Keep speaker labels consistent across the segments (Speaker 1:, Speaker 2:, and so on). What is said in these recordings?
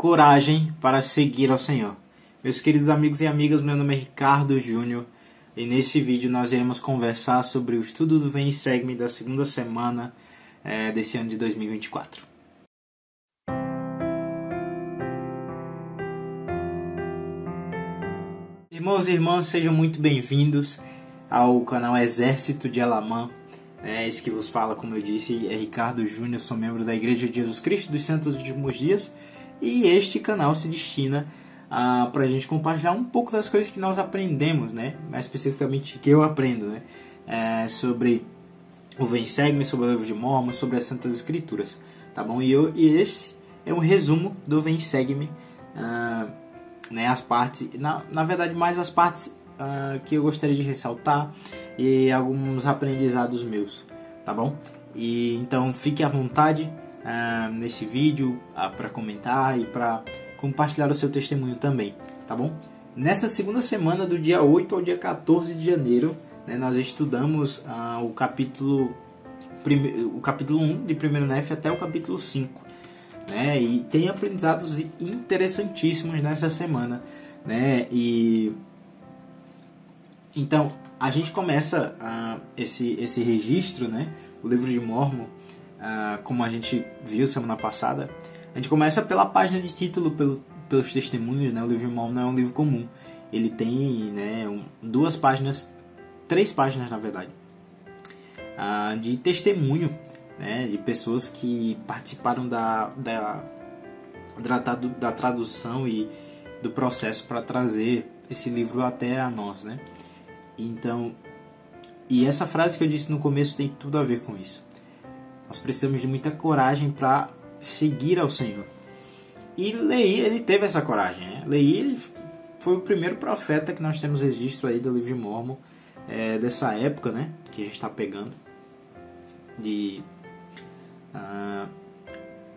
Speaker 1: coragem para seguir ao Senhor. Meus queridos amigos e amigas, meu nome é Ricardo Júnior e nesse vídeo nós iremos conversar sobre o estudo do Vem e Segue-me da segunda semana desse ano de 2024. Irmãos e irmãs, sejam muito bem-vindos ao canal Exército de Alamã. Esse que vos fala, como eu disse, é Ricardo Júnior, sou membro da Igreja de Jesus Cristo dos Santos Últimos Dias e este canal se destina para a gente compartilhar um pouco das coisas que nós aprendemos, né? Mais especificamente que eu aprendo, né? Sobre o Vem e Segue-me, sobre o livro de Mórmon, sobre as Santas Escrituras, tá bom? E esse é um resumo do Vem e Segue-me, né? As partes, na verdade mais as partes que eu gostaria de ressaltar e alguns aprendizados meus, tá bom? E então fique à vontade nesse vídeo para comentar e para compartilhar o seu testemunho também, tá bom? Nessa segunda semana, do dia 8 ao dia 14 de janeiro, né, nós estudamos o capítulo 1 de 1 Nef até o capítulo 5, né? E tem aprendizados interessantíssimos nessa semana, né? E então a gente começa esse registro, né? O livro de Mórmon, como a gente viu semana passada, a gente começa pela página de título, pelos testemunhos, né? O livro de Mórmon não é um livro comum. Ele tem, né, três páginas na verdade, de testemunho, né, de pessoas que participaram da tradução e do processo para trazer esse livro até a nós, né? Então, e essa frase que eu disse no começo tem tudo a ver com isso. Nós precisamos de muita coragem para seguir ao Senhor. E Leí, ele teve essa coragem, né? Leí, ele foi o primeiro profeta que nós temos registro aí do livro de Mórmon, dessa época, né, que a gente está pegando,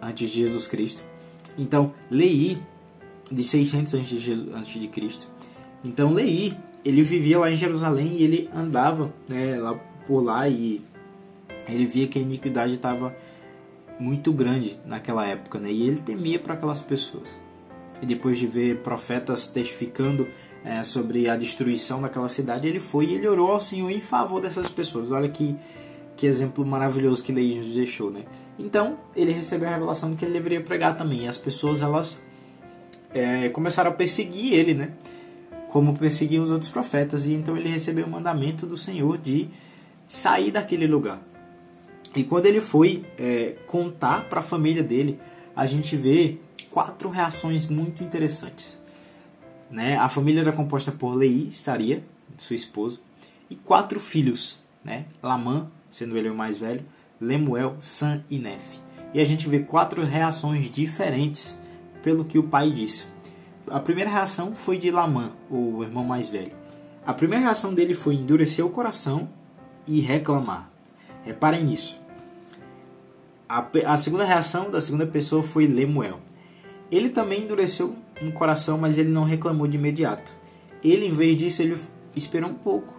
Speaker 1: antes de Jesus Cristo. Então, Leí, de 600 antes de Cristo. Então, Leí, ele vivia lá em Jerusalém e ele andava, né, por lá, e ele via que a iniquidade estava muito grande naquela época, né, e ele temia para aquelas pessoas. E depois de ver profetas testificando sobre a destruição daquela cidade, ele foi e ele orou ao Senhor em favor dessas pessoas. Olha que exemplo maravilhoso que Leí nos deixou, né? Então, ele recebeu a revelação de que ele deveria pregar também. E as pessoas, elas começaram a perseguir ele, né? Como perseguiam os outros profetas. E então ele recebeu o mandamento do Senhor de sair daquele lugar. E quando ele foi contar para a família dele, a gente vê 4 reações muito interessantes, né? A família era composta por Leí, Saria, sua esposa, e 4 filhos, né? Lamã, sendo ele o mais velho, Lemuel, Sam e Nef. E a gente vê 4 reações diferentes pelo que o pai disse. A primeira reação foi de Lamã, o irmão mais velho. A primeira reação dele foi endurecer o coração e reclamar. Reparem nisso. A segunda reação da segunda pessoa foi Lemuel. Ele também endureceu um coração, mas ele não reclamou de imediato. Ele, em vez disso, ele esperou um pouco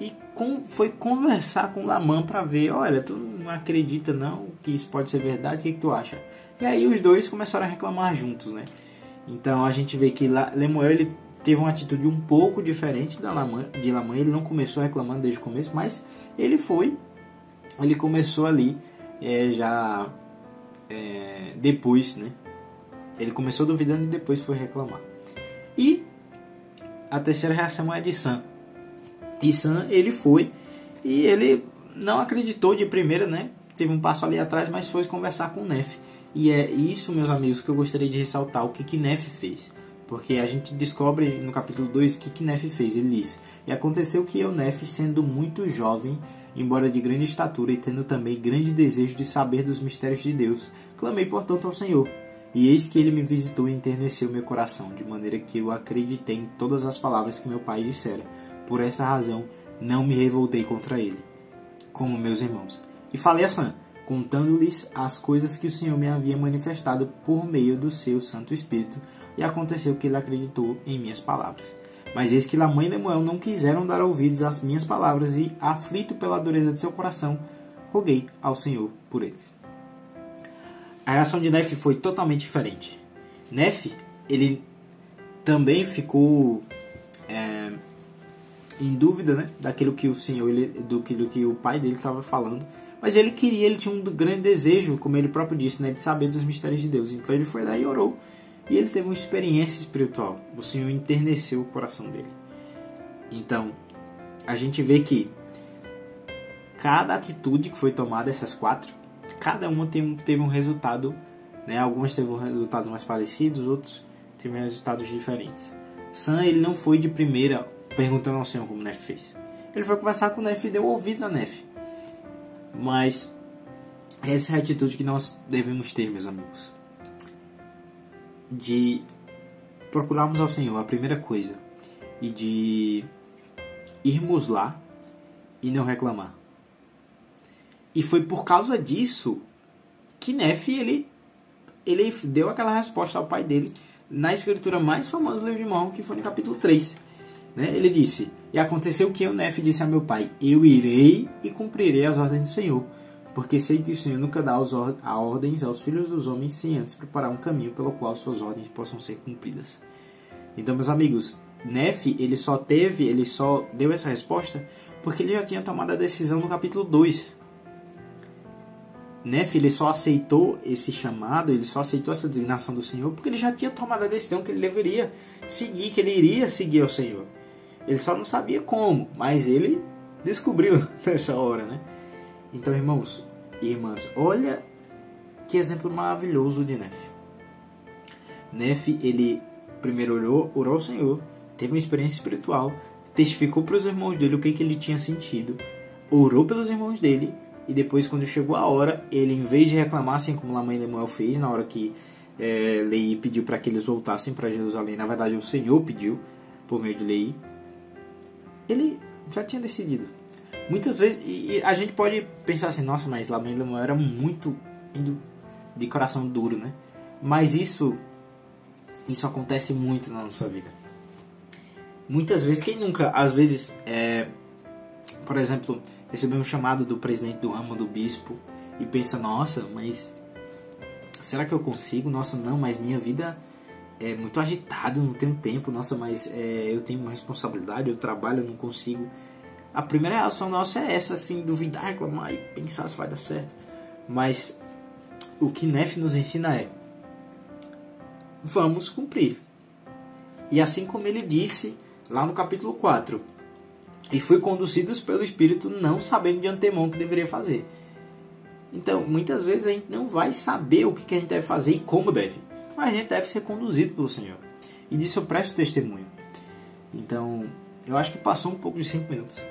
Speaker 1: e foi conversar com Lamã para ver, olha, tu não acredita não que isso pode ser verdade, o que tu acha? E aí os dois começaram a reclamar juntos, né? Então a gente vê que Lemuel, ele teve uma atitude um pouco diferente de Lamã. Ele não começou reclamando desde o começo, mas ele começou ali depois, né? Ele começou duvidando e depois foi reclamar. E a terceira reação é de Sam. E Sam, ele foi e ele não acreditou de primeira, né? Teve um passo ali atrás, mas foi conversar com Nef. E é isso, meus amigos, que eu gostaria de ressaltar, o que Nef fez. Porque a gente descobre no capítulo 2 o que Nef fez. Ele diz: e aconteceu que eu, Nef, sendo muito jovem, embora de grande estatura e tendo também grande desejo de saber dos mistérios de Deus, clamei portanto ao Senhor. E eis que ele me visitou e enterneceu meu coração, de maneira que eu acreditei em todas as palavras que meu pai dissera. Por essa razão, não me revoltei contra ele, como meus irmãos. E falei a Sam, contando-lhes as coisas que o Senhor me havia manifestado por meio do seu Santo Espírito, e aconteceu que ele acreditou em minhas palavras. Mas eis que Lamã e Lemuel não quiseram dar ouvidos às minhas palavras, e, aflito pela dureza de seu coração, roguei ao Senhor por eles. A reação de Nef foi totalmente diferente. Nefe, ele também ficou em dúvida, né, daquilo que o Senhor, daquilo que o pai dele estava falando, mas ele tinha um grande desejo, como ele próprio disse, né, de saber dos mistérios de Deus. Então ele foi lá e orou, e ele teve uma experiência espiritual. O Senhor enterneceu o coração dele. Então a gente vê que cada atitude que foi tomada, essas 4, cada uma teve um resultado, né? Algumas teve resultados mais parecidos, outros tiveram resultados diferentes. Sam, ele não foi de primeira perguntando ao Senhor como Nefe fez. Ele foi conversar com Nefe e deu ouvidos a Nefe. Mas essa é a atitude que nós devemos ter, meus amigos. De procurarmos ao Senhor, a primeira coisa. E de irmos lá e não reclamar. E foi por causa disso que Nefe, ele deu aquela resposta ao pai dele na escritura mais famosa do livro de Mormon, que foi no capítulo 3. Né? Ele disse: e aconteceu que eu, Nefe, disse a meu pai: eu irei e cumprirei as ordens do Senhor, porque sei que o Senhor nunca dá ordens aos filhos dos homens sem antes preparar um caminho pelo qual suas ordens possam ser cumpridas. Então, meus amigos, Nefe, ele só deu essa resposta porque ele já tinha tomado a decisão no capítulo 2. Nefe, ele só aceitou esse chamado, ele só aceitou essa designação do Senhor porque ele já tinha tomado a decisão que ele deveria seguir, que ele iria seguir ao Senhor. Ele só não sabia como, mas ele descobriu nessa hora, né? Então, irmãos e irmãs, olha que exemplo maravilhoso de Nefe. Nefe, ele primeiro orou ao Senhor, teve uma experiência espiritual, testificou para os irmãos dele o que ele tinha sentido, orou pelos irmãos dele, e depois, quando chegou a hora, ele, em vez de reclamar, assim como a mãe Lemuel fez, na hora que Leí pediu para que eles voltassem para Jerusalém, na verdade o Senhor pediu, por meio de Leí, ele já tinha decidido. Muitas vezes, e a gente pode pensar assim: nossa, mas a mãe Lemuel era muito de coração duro, né? Mas isso acontece muito na nossa vida. Muitas vezes, quem nunca, às vezes, por exemplo, recebeu um chamado do presidente do ramo, do bispo, e pensa: nossa, mas será que eu consigo? Nossa, não, mas minha vida é muito agitada, não tenho tempo. Nossa, mas eu tenho uma responsabilidade, eu trabalho, eu não consigo. A primeira reação nossa é essa, assim, duvidar, reclamar e pensar se vai dar certo. Mas o que Nefe nos ensina é: vamos cumprir. E assim como ele disse lá no capítulo 4, e fui conduzidos pelo Espírito, não sabendo de antemão o que deveria fazer. Então, muitas vezes a gente não vai saber o que a gente deve fazer e como deve, mas a gente deve ser conduzido pelo Senhor. E disso eu presto testemunho. Então, eu acho que passou um pouco de 5 minutos.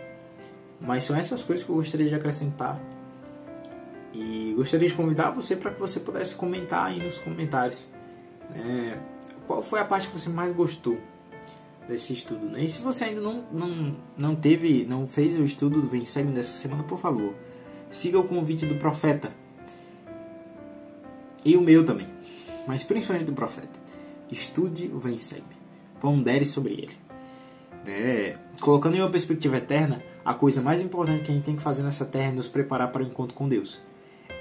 Speaker 1: Mas são essas coisas que eu gostaria de acrescentar. E gostaria de convidar você para que você pudesse comentar aí nos comentários. Qual foi a parte que você mais gostou desse estudo? Né? E se você ainda não fez o estudo do Vem Segue dessa semana, por favor, siga o convite do profeta. E o meu também. Mas principalmente do profeta. Estude o Vem Segue. Pondere sobre ele. Colocando em uma perspectiva eterna, a coisa mais importante que a gente tem que fazer nessa terra é nos preparar para o encontro com Deus.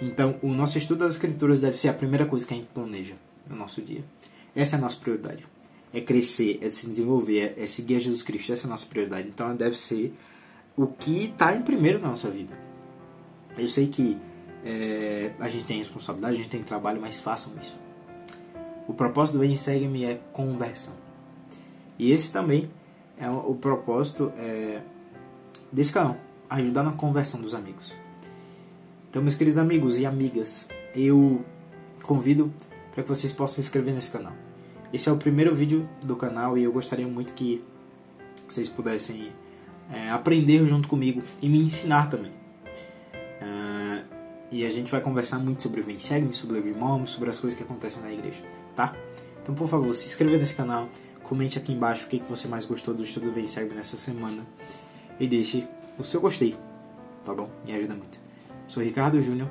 Speaker 1: Então, o nosso estudo das Escrituras deve ser a primeira coisa que a gente planeja no nosso dia. Essa é a nossa prioridade. É crescer, é se desenvolver, é seguir a Jesus Cristo. Essa é a nossa prioridade. Então, deve ser o que está em primeiro na nossa vida. Eu sei que a gente tem responsabilidade, a gente tem trabalho, mas façam isso. O propósito do Vem e Segue-me é conversão. E esse também é o propósito desse canal, ajudar na conversão dos amigos. Então, meus queridos amigos e amigas, eu convido para que vocês possam se inscrever nesse canal. Esse é o primeiro vídeo do canal e eu gostaria muito que vocês pudessem aprender junto comigo e me ensinar também. E a gente vai conversar muito sobre o Vem Segue-me, sobre o Livro de Mormon, sobre as coisas que acontecem na igreja, tá? Então, por favor, se inscreva nesse canal, comente aqui embaixo o que você mais gostou do estudo do Vem Segue-me nessa semana e deixe o seu gostei, tá bom? Me ajuda muito. Sou Ricardo Júnior